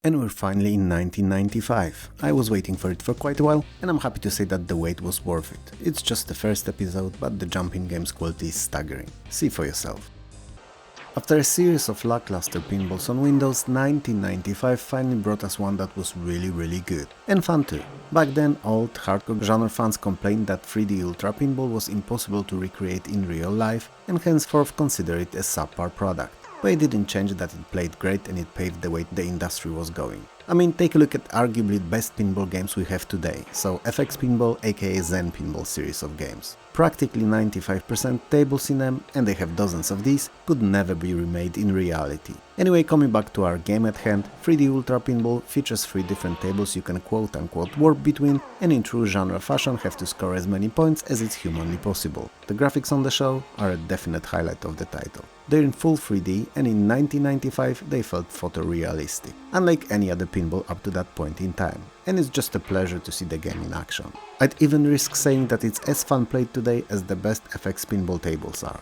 And we're finally in 1995. I was waiting for it for quite a while, and I'm happy to say that the wait was worth it. It's just the first episode, but the jump in game's quality is staggering. See for yourself. After a series of lackluster pinballs on Windows, 1995 finally brought us one that was really good. And fun too. Back then, old, hardcore genre fans complained that 3D Ultra Pinball was impossible to recreate in real life, and henceforth considered it a subpar product. But it didn't change that it played great and it paved the way the industry was going. I mean, take a look at arguably the best pinball games we have today, so FX Pinball aka Zen Pinball series of games. Practically 95% tables in them, and they have dozens of these, could never be remade in reality. Anyway, coming back to our game at hand, 3D Ultra Pinball features 3 different tables you can quote-unquote warp between, and in true genre fashion have to score as many points as it's humanly possible. The graphics on the show are a definite highlight of the title. They're in full 3D, and in 1995 they felt photorealistic, unlike any other pinball up to that point in time, and it's just a pleasure to see the game in action. I'd even risk saying that it's as fun played today as the best FX pinball tables are.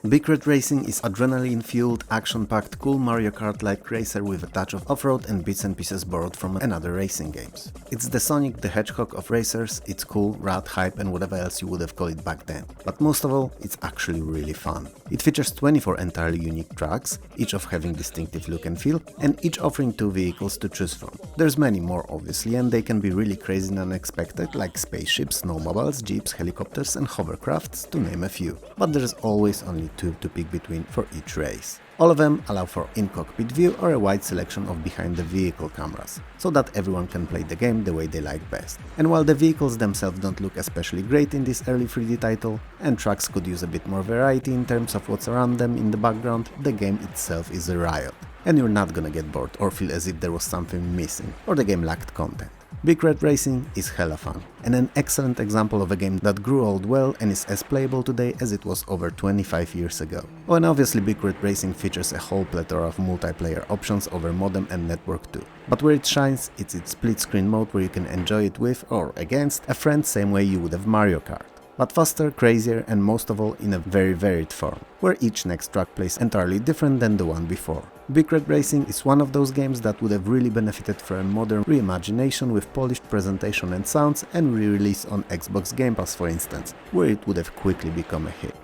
Big Red Racing is adrenaline-fueled, action-packed, cool Mario Kart-like racer with a touch of off-road and bits and pieces borrowed from another racing games. It's the Sonic the Hedgehog of racers, it's cool, rad, hype and whatever else you would have called it back then. But most of all, it's actually really fun. It features 24 entirely unique tracks, each of having distinctive look and feel, and each offering 2 vehicles to choose from. There's many more obviously, and they can be really crazy and unexpected, like spaceships, snowmobiles, jeeps, helicopters and hovercrafts, to name a few. But there's always only 2 to pick between for each race. All of them allow for in-cockpit view or a wide selection of behind-the-vehicle cameras, so that everyone can play the game the way they like best. And while the vehicles themselves don't look especially great in this early 3D title, and tracks could use a bit more variety in terms of what's around them in the background, the game itself is a riot. And you're not gonna get bored or feel as if there was something missing, or the game lacked content. Big Red Racing is hella fun, and an excellent example of a game that grew old well and is as playable today as it was over 25 years ago. Oh, and obviously Big Red Racing features a whole plethora of multiplayer options over modem and network too. But where it shines, it's its split screen mode where you can enjoy it with or against a friend same way you would have Mario Kart. But faster, crazier and most of all in a very varied form, where each next track plays entirely different than the one before. Big Red Racing is one of those games that would have really benefited from a modern reimagination with polished presentation and sounds and re-release on Xbox Game Pass for instance, where it would have quickly become a hit.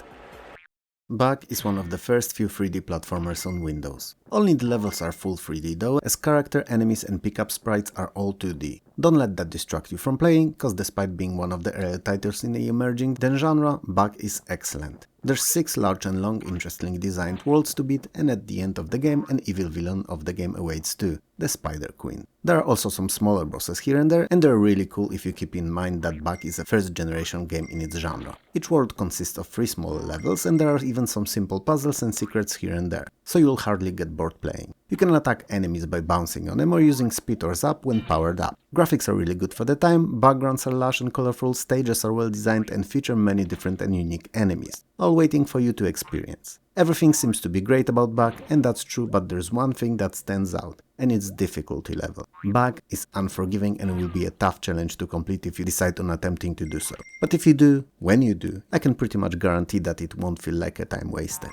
Bug is one of the first few 3D platformers on Windows. Only the levels are full 3D though, as character, enemies and pickup sprites are all 2D. Don't let that distract you from playing, cause despite being one of the early titles in the emerging genre, Bug is excellent. There's 6 large and long, interestingly designed worlds to beat, and at the end of the game an evil villain of the game awaits too, the Spider Queen. There are also some smaller bosses here and there, and they're really cool if you keep in mind that Bug is a first generation game in its genre. Each world consists of 3 smaller levels, and there are even some simple puzzles and secrets here and there, so you'll hardly get bored playing. You can attack enemies by bouncing on them or using speed or zap when powered up. Graphics are really good for the time, backgrounds are lush and colorful, stages are well designed and feature many different and unique enemies, all waiting for you to experience. Everything seems to be great about Bug, and that's true, but there's one thing that stands out, and its difficulty level. Bug is unforgiving and will be a tough challenge to complete if you decide on attempting to do so. But if you do, when you do, I can pretty much guarantee that it won't feel like a time wasted.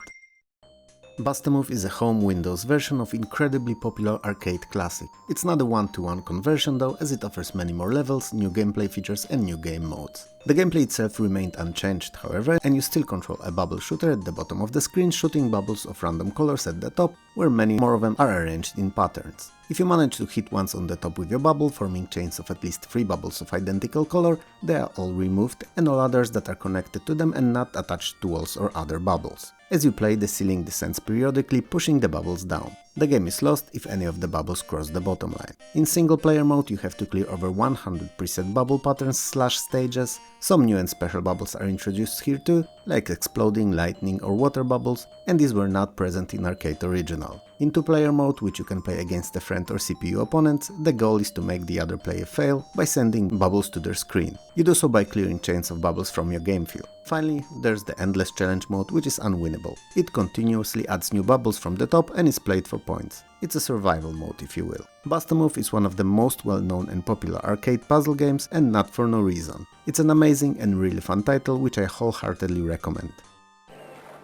Bust-A-Move is a home Windows version of incredibly popular arcade classic. It's not a one-to-one conversion though, as it offers many more levels, new gameplay features and new game modes. The gameplay itself remained unchanged, however, and you still control a bubble shooter at the bottom of the screen, shooting bubbles of random colors at the top, where many more of them are arranged in patterns. If you manage to hit once on the top with your bubble, forming chains of at least 3 bubbles of identical color, they are all removed, and all others that are connected to them and not attached to walls or other bubbles. As you play, the ceiling descends periodically, pushing the bubbles down. The game is lost if any of the bubbles cross the bottom line. In single player mode you have to clear over 100 preset bubble patterns / stages. Some new and special bubbles are introduced here too, like exploding, lightning or water bubbles, and these were not present in Arcade Original. In 2-player mode, which you can play against a friend or CPU opponents, the goal is to make the other player fail by sending bubbles to their screen. You do so by clearing chains of bubbles from your game field. Finally, there's the Endless Challenge mode, which is unwinnable. It continuously adds new bubbles from the top and is played for points. It's a survival mode, if you will. Bust-A-Move is one of the most well-known and popular arcade puzzle games, and not for no reason. It's an amazing and really fun title, which I wholeheartedly recommend.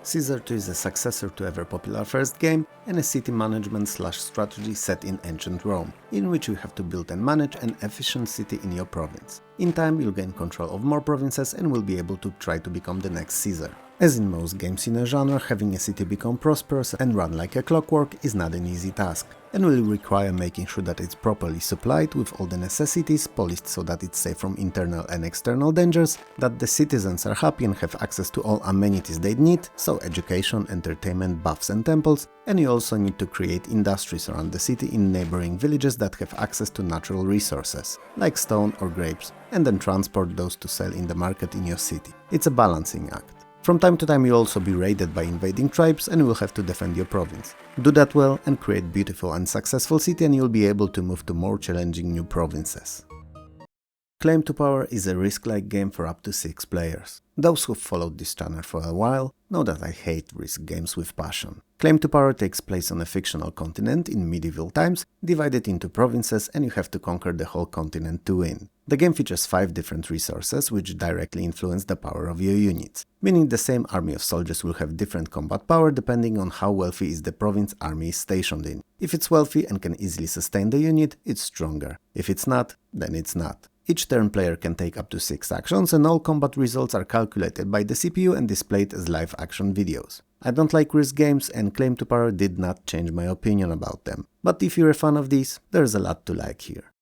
Caesar 2 is a successor to ever popular first game and a city management / strategy set in ancient Rome, in which you have to build and manage an efficient city in your province. In time you'll gain control of more provinces and will be able to try to become the next Caesar. As in most games in a genre, having a city become prosperous and run like a clockwork is not an easy task, and will require making sure that it's properly supplied with all the necessities, policed so that it's safe from internal and external dangers, that the citizens are happy and have access to all amenities they need, so education, entertainment, baths and temples, and you also need to create industries around the city in neighboring villages that have access to natural resources, like stone or grapes, and then transport those to sell in the market in your city. It's a balancing act. From time to time you'll also be raided by invading tribes and you will have to defend your province. Do that well and create beautiful and successful city and you'll be able to move to more challenging new provinces. Claim to Power is a risk-like game for up to 6 players. Those who've followed this channel for a while know that I hate risk games with passion. Claim to Power takes place on a fictional continent in medieval times, divided into provinces, and you have to conquer the whole continent to win. The game features 5 different resources which directly influence the power of your units, meaning the same army of soldiers will have different combat power depending on how wealthy is the province army is stationed in. If it's wealthy and can easily sustain the unit, it's stronger. If it's not, then it's not. Each turn player can take up to 6 actions and all combat results are calculated by the CPU and displayed as live action videos. I don't like risk games and Claim to Power did not change my opinion about them, but if you're a fan of these, there's a lot to like here.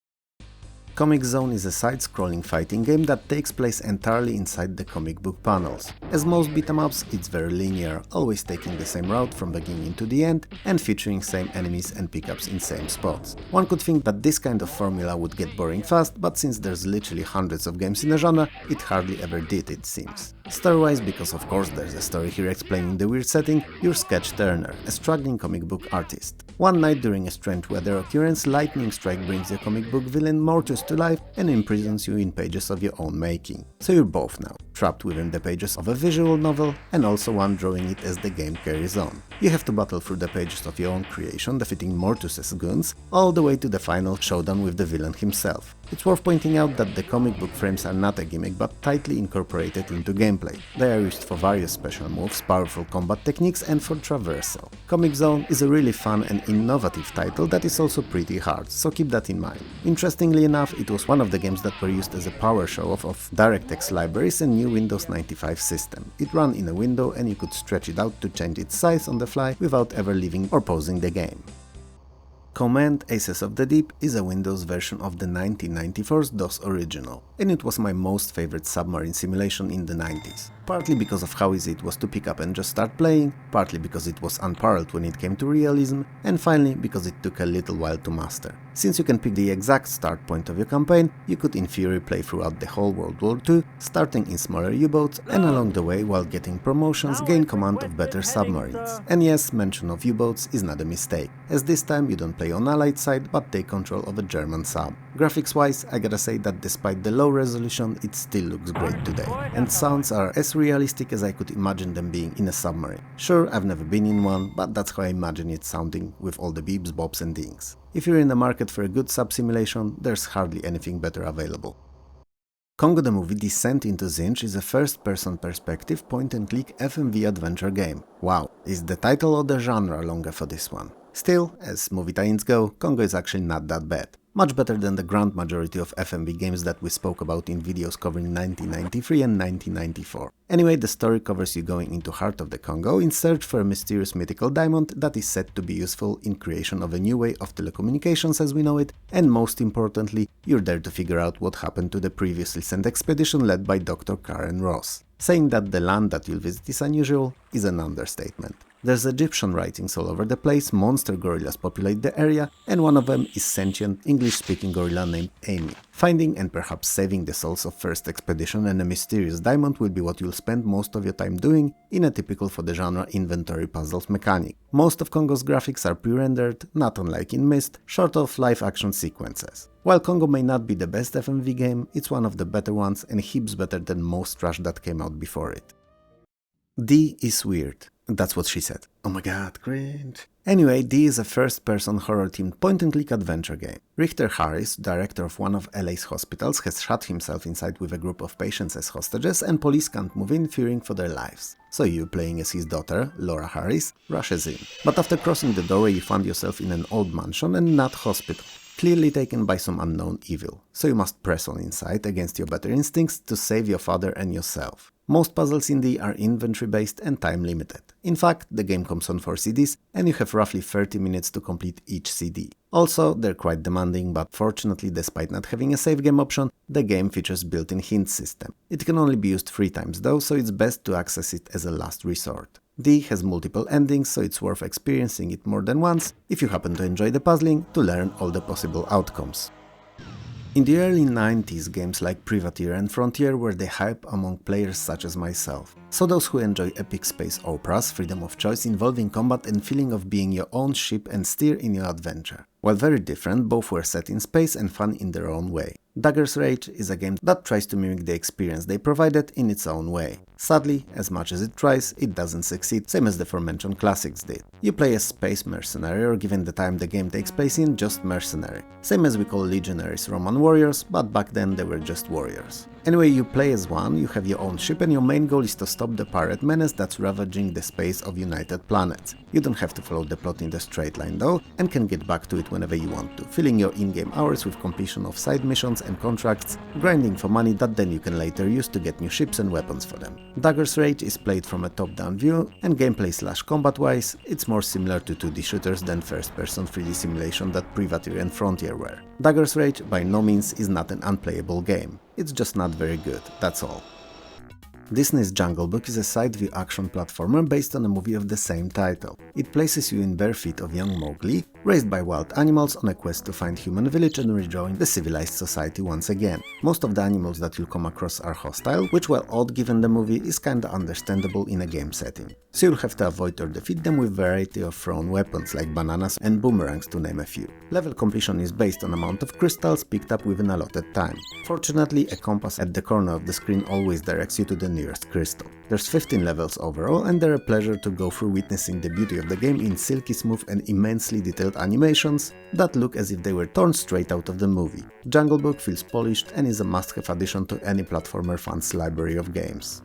Comix Zone is a side-scrolling fighting game that takes place entirely inside the comic book panels. As most beat-em-ups, it's very linear, always taking the same route from beginning to the end and featuring same enemies and pickups in same spots. One could think that this kind of formula would get boring fast, but since there's literally hundreds of games in the genre, it hardly ever did, it seems. Story-wise, because of course there's a story here explaining the weird setting, you're Sketch Turner, a struggling comic book artist. One night during a strange weather occurrence, lightning strike brings your comic book villain Mortus to life and imprisons you in pages of your own making. So you're both now trapped within the pages of a visual novel and also one drawing it as the game carries on. You have to battle through the pages of your own creation, defeating Mortus's goons, all the way to the final showdown with the villain himself. It's worth pointing out that the comic book frames are not a gimmick but tightly incorporated into gameplay. They are used for various special moves, powerful combat techniques and for traversal. Comix Zone is a really fun and innovative title that is also pretty hard, so keep that in mind. Interestingly enough, it was one of the games that were used as a power show-off of DirectX libraries and new Windows 95 system. It ran in a window and you could stretch it out to change its size on the fly without ever leaving or pausing the game. Command Aces of the Deep is a Windows version of the 1994's DOS original, and it was my most favorite submarine simulation in the 90s. Partly because of how easy it was to pick up and just start playing, partly because it was unparalleled when it came to realism, and finally because it took a little while to master. Since you can pick the exact start point of your campaign, you could in theory play throughout the whole World War II, starting in smaller U-boats, and along the way, while getting promotions, gain command of better submarines. And yes, mention of U-boats is not a mistake, as this time you don't play on Allied side, but take control of a German sub. Graphics-wise, I gotta say that despite the low resolution, it still looks great today, and sounds are as realistic as I could imagine them being in a submarine. Sure, I've never been in one, but that's how I imagine it sounding with all the beeps, bops and dings. If you're in the market for a good sub simulation, there's hardly anything better available. Congo the Movie Descent into Zinj is a first-person perspective point-and-click FMV adventure game. Wow, is the title or the genre longer for this one? Still, as movie tie-ins go, Congo is actually not that bad. Much better than the grand majority of FMV games that we spoke about in videos covering 1993 and 1994. Anyway, the story covers you going into heart of the Congo in search for a mysterious mythical diamond that is said to be useful in creation of a new way of telecommunications as we know it, and most importantly, you're there to figure out what happened to the previously sent expedition led by Dr. Karen Ross. Saying that the land that you'll visit is unusual is an understatement. There's Egyptian writings all over the place, monster gorillas populate the area, and one of them is sentient, English-speaking gorilla named Amy. Finding and perhaps saving the souls of first expedition and a mysterious diamond will be what you'll spend most of your time doing in a typical for the genre inventory puzzles mechanic. Most of Congo's graphics are pre-rendered, not unlike in Myst, short of live-action sequences. While Congo may not be the best FMV game, it's one of the better ones and heaps better than most trash that came out before it. D is weird. That's what she said. Oh my god, cringe. Anyway, D is a first-person horror-themed point-and-click adventure game. Richter Harris, director of one of LA's hospitals, has shut himself inside with a group of patients as hostages, and police can't move in, fearing for their lives. So you, playing as his daughter, Laura Harris, rushes in. But after crossing the doorway, you find yourself in an old mansion and not hospital, clearly taken by some unknown evil. So you must press on inside against your better instincts to save your father and yourself. Most puzzles in D are inventory-based and time-limited. In fact, the game comes on 4 CDs, and you have roughly 30 minutes to complete each CD. Also, they're quite demanding, but fortunately, despite not having a save game option, the game features built-in hint system. It can only be used 3 times though, so it's best to access it as a last resort. D has multiple endings, so it's worth experiencing it more than once, if you happen to enjoy the puzzling, to learn all the possible outcomes. In the early 90s, games like Privateer and Frontier were the hype among players such as myself. So those who enjoy epic space operas, freedom of choice involving combat and feeling of being your own ship and steer in your adventure. While very different, both were set in space and fun in their own way. Dagger's Rage is a game that tries to mimic the experience they provided in its own way. Sadly, as much as it tries, it doesn't succeed, same as the aforementioned classics did. You play as space mercenary, or given the time the game takes place in, just mercenary. Same as we call legionaries Roman warriors, but back then they were just warriors. Anyway, you play as one, you have your own ship, and your main goal is to stop the pirate menace that's ravaging the space of United Planets. You don't have to follow the plot in the straight line though, and can get back to it whenever you want to, filling your in-game hours with completion of side missions and contracts, grinding for money that then you can later use to get new ships and weapons for them. Dagger's Rage is played from a top-down view, and gameplay/combat-wise, it's more similar to 2D shooters than first-person 3D simulation that Privateer and Frontier were. Dagger's Rage by no means is not an unplayable game. It's just not very good, that's all. Disney's Jungle Book is a side-view action platformer based on a movie of the same title. It places you in bare feet of young Mowgli, raised by wild animals on a quest to find human village and rejoin the civilized society once again. Most of the animals that you'll come across are hostile, which, while odd given the movie, is kinda understandable in a game setting. So you'll have to avoid or defeat them with a variety of thrown weapons like bananas and boomerangs, to name a few. Level completion is based on amount of crystals picked up within allotted time. Fortunately, a compass at the corner of the screen always directs you to the nearest crystal. There's 15 levels overall, and they're a pleasure to go through, witnessing the beauty of the game in silky smooth and immensely detailed animations that look as if they were torn straight out of the movie. Jungle Book feels polished and is a must-have addition to any platformer fan's library of games.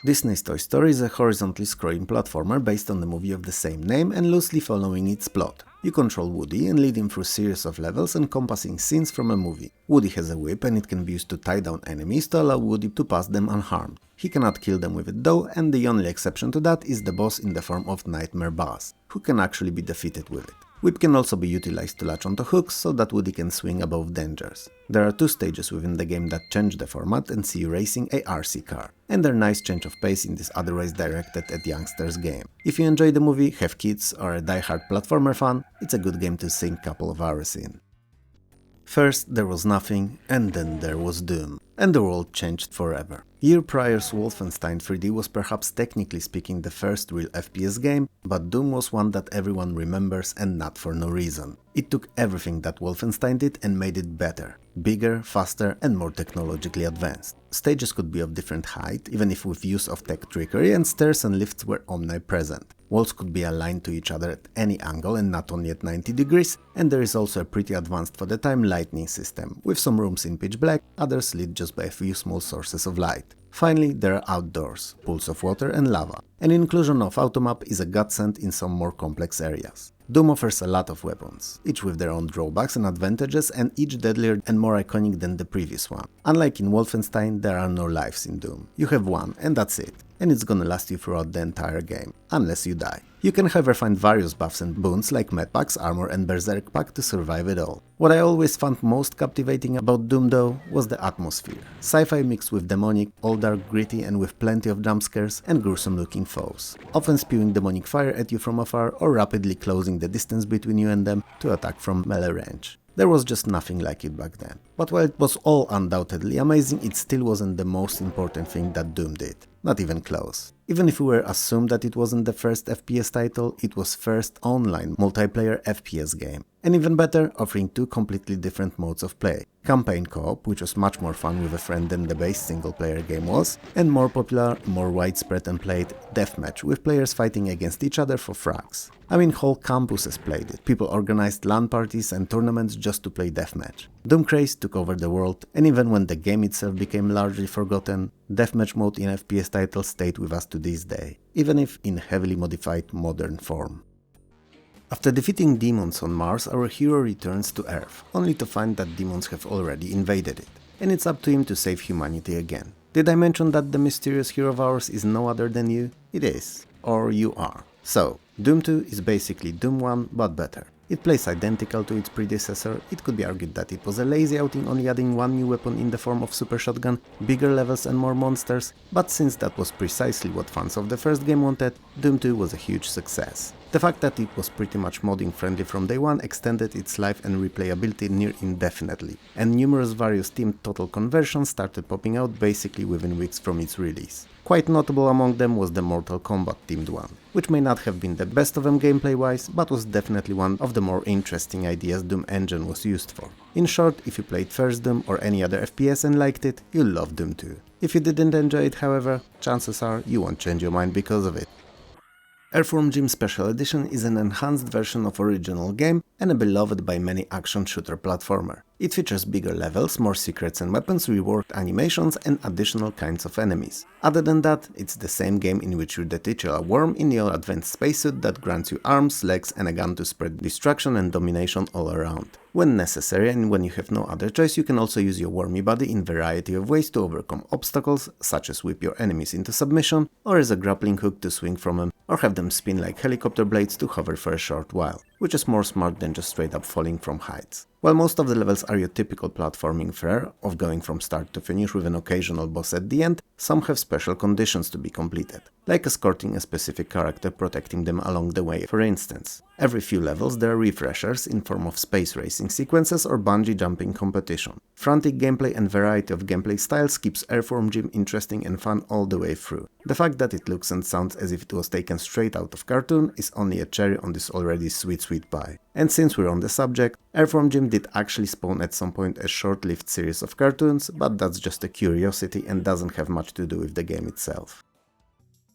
Disney's Toy Story is a horizontally scrolling platformer based on the movie of the same name and loosely following its plot. You control Woody and lead him through a series of levels encompassing scenes from a movie. Woody has a whip and it can be used to tie down enemies to allow Woody to pass them unharmed. He cannot kill them with it though, and the only exception to that is the boss in the form of Nightmare Buzz, who can actually be defeated with it. Whip can also be utilized to latch onto hooks so that Woody can swing above dangers. There are 2 stages within the game that change the format and see you racing a RC car, and they're a nice change of pace in this otherwise directed at youngsters game. If you enjoy the movie, have kids, or a die-hard platformer fan, it's a good game to sink a couple of hours in. First there was nothing, and then there was Doom, and the world changed forever. Year prior's Wolfenstein 3D was perhaps technically speaking the first real FPS game, but Doom was one that everyone remembers, and not for no reason. It took everything that Wolfenstein did and made it better, bigger, faster and more technologically advanced. Stages could be of different height, even if with use of tech trickery, and stairs and lifts were omnipresent. Walls could be aligned to each other at any angle and not only at 90 degrees, and there is also a pretty advanced for the time lighting system, with some rooms in pitch black, others lit just by a few small sources of light. Finally, there are outdoors, pools of water and lava. An inclusion of automap is a godsend in some more complex areas. Doom offers a lot of weapons, each with their own drawbacks and advantages, and each deadlier and more iconic than the previous one. Unlike in Wolfenstein, there are no lives in Doom. You have one, and that's it. And it's gonna last you throughout the entire game, unless you die. You can however find various buffs and boons like medpacks, armor and berserk pack to survive it all. What I always found most captivating about Doom though was the atmosphere. Sci-fi mixed with demonic, all dark, gritty and with plenty of jump scares and gruesome looking foes, often spewing demonic fire at you from afar or rapidly closing the distance between you and them to attack from melee range. There was just nothing like it back then. But while it was all undoubtedly amazing, it still wasn't the most important thing that Doom did. Not even close. Even if we were assumed that it wasn't the first FPS title, it was first online multiplayer FPS game. And even better, offering two completely different modes of play. Campaign co-op, which was much more fun with a friend than the base single-player game was, and more popular, more widespread and played, deathmatch, with players fighting against each other for frags. I mean, whole campuses played it. People organized LAN parties and tournaments just to play deathmatch. Doom craze took over the world, and even when the game itself became largely forgotten, deathmatch mode in FPS titles stayed with us to this day, even if in heavily modified modern form. After defeating demons on Mars, our hero returns to Earth, only to find that demons have already invaded it, and it's up to him to save humanity again. Did I mention that the mysterious hero of ours is no other than you? It is. Or you are. So, Doom 2 is basically Doom 1, but better. It plays identical to its predecessor. It could be argued that it was a lazy outing, only adding one new weapon in the form of Super Shotgun, bigger levels and more monsters, but since that was precisely what fans of the first game wanted, Doom 2 was a huge success. The fact that it was pretty much modding friendly from day one extended its life and replayability near indefinitely, and numerous various themed total conversions started popping out basically within weeks from its release. Quite notable among them was the Mortal Kombat themed one, which may not have been the best of them gameplay wise, but was definitely one of the more interesting ideas Doom Engine was used for. In short, if you played first Doom or any other FPS and liked it, you'll love Doom 2. If you didn't enjoy it, however, chances are you won't change your mind because of it. Earthworm Jim Special Edition is an enhanced version of original game and a beloved by many action shooter platformer. It features bigger levels, more secrets and weapons, reworked animations and additional kinds of enemies. Other than that, it's the same game in which you're the titular worm in your advanced spacesuit that grants you arms, legs and a gun to spread destruction and domination all around. When necessary and when you have no other choice, you can also use your wormy body in a variety of ways to overcome obstacles, such as whip your enemies into submission, or as a grappling hook to swing from them, or have them spin like helicopter blades to hover for a short while, which is more smart than just straight up falling from heights. While most of the levels are your typical platforming fare of going from start to finish with an occasional boss at the end, some have special conditions to be completed, like escorting a specific character protecting them along the way, for instance. Every few levels there are refreshers in form of space racing sequences or bungee jumping competition. Frantic gameplay and variety of gameplay styles keeps Earthworm Jim interesting and fun all the way through. The fact that it looks and sounds as if it was taken straight out of cartoon is only a cherry on this already sweet pie. And since we're on the subject, Earthworm Jim did actually spawn at some point a short-lived series of cartoons, but that's just a curiosity and doesn't have much to do with the game itself.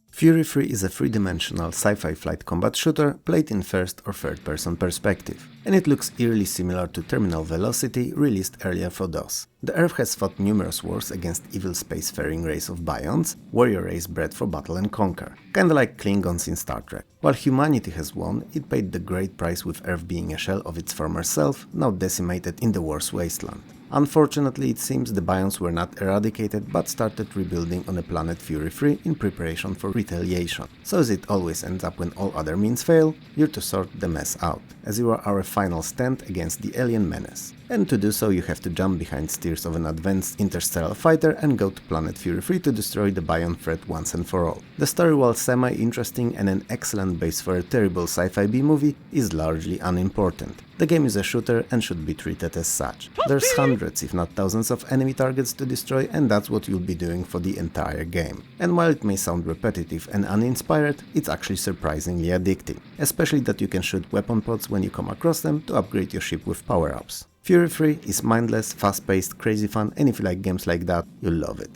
Fury 3 is a three-dimensional sci-fi flight combat shooter played in first or third-person perspective, and it looks eerily similar to Terminal Velocity, released earlier for DOS. The Earth has fought numerous wars against evil spacefaring race of Bions, warrior race bred for battle and conquer, kinda like Klingons in Star Trek. While humanity has won, it paid the great price with Earth being a shell of its former self, now decimated in the war's wasteland. Unfortunately, it seems the Bions were not eradicated but started rebuilding on a planet Fury 3 in preparation for retaliation. So as it always ends up when all other means fail, you're to sort the mess out, as you are our final stand against the alien menace. And to do so you have to jump behind steers of an advanced interstellar fighter and go to planet Fury 3 to destroy the Bion threat once and for all. The story, while semi-interesting and an excellent base for a terrible sci-fi B-movie, is largely unimportant. The game is a shooter and should be treated as such. There's hundreds if not thousands of enemy targets to destroy, and that's what you'll be doing for the entire game. And while it may sound repetitive and uninspired, it's actually surprisingly addicting, especially that you can shoot weapon pods when you come across them to upgrade your ship with power-ups. Fury 3 is mindless, fast-paced, crazy fun, and if you like games like that, you'll love it.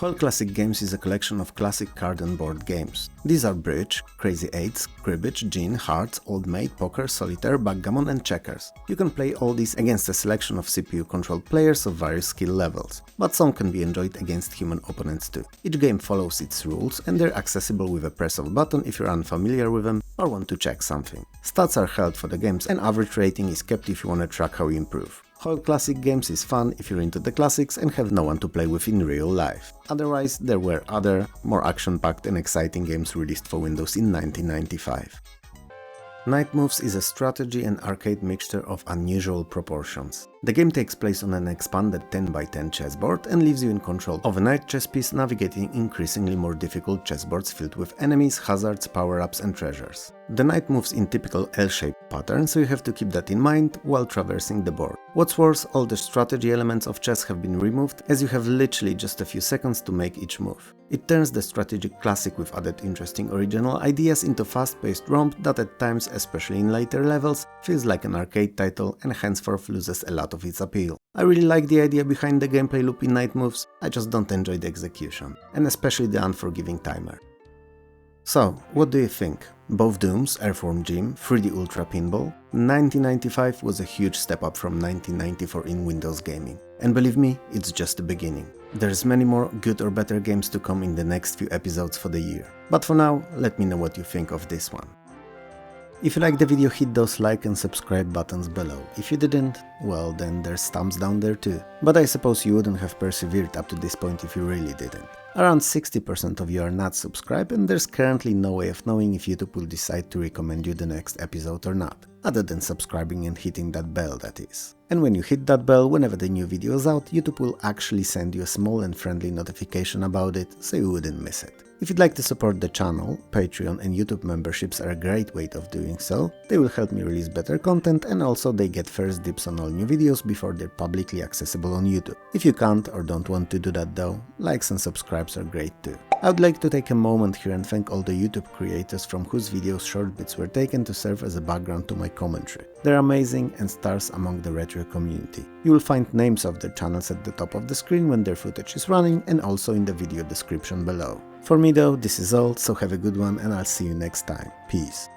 Hoyle Classic Games is a collection of classic card and board games. These are Bridge, Crazy Eights, Cribbage, Gin, Hearts, Old Maid, Poker, Solitaire, Backgammon and Checkers. You can play all these against a selection of CPU-controlled players of various skill levels, but some can be enjoyed against human opponents too. Each game follows its rules and they're accessible with a press of a button if you're unfamiliar with them or want to check something. Stats are held for the games and average rating is kept if you want to track how you improve. Hoyle Classic Games is fun if you're into the classics and have no one to play with in real life. Otherwise, there were other, more action-packed and exciting games released for Windows in 1995. Night Moves is a strategy and arcade mixture of unusual proportions. The game takes place on an expanded 10x10 chessboard and leaves you in control of a knight chess piece navigating increasingly more difficult chessboards filled with enemies, hazards, power-ups and treasures. The knight moves in typical L-shaped pattern, so you have to keep that in mind while traversing the board. What's worse, all the strategy elements of chess have been removed, as you have literally just a few seconds to make each move. It turns the strategic classic with added interesting original ideas into fast-paced romp that at times, especially in later levels, feels like an arcade title and henceforth loses a lot of its appeal. I really like the idea behind the gameplay loop in knight moves, I just don't enjoy the execution, and especially the unforgiving timer. So, what do you think? Both Dooms, Earthworm Jim, 3D Ultra Pinball? 1995 was a huge step up from 1994 in Windows gaming. And believe me, it's just the beginning. There's many more good or better games to come in the next few episodes for the year. But for now, let me know what you think of this one. If you liked the video, hit those like and subscribe buttons below. If you didn't, well then there's thumbs down there too. But I suppose you wouldn't have persevered up to this point if you really didn't. Around 60% of you are not subscribed, and there's currently no way of knowing if YouTube will decide to recommend you the next episode or not, other than subscribing and hitting that bell, that is. And when you hit that bell, whenever the new video is out, YouTube will actually send you a small and friendly notification about it, so you wouldn't miss it. If you'd like to support the channel, Patreon and YouTube memberships are a great way of doing so. They will help me release better content, and also they get first dibs on all new videos before they're publicly accessible on YouTube. If you can't or don't want to do that though, likes and subscribes are great too. I would like to take a moment here and thank all the YouTube creators from whose videos short bits were taken to serve as a background to my commentary. They're amazing and stars among the retro community. You will find names of their channels at the top of the screen when their footage is running, and also in the video description below. For me though, this is all, so have a good one and I'll see you next time. Peace.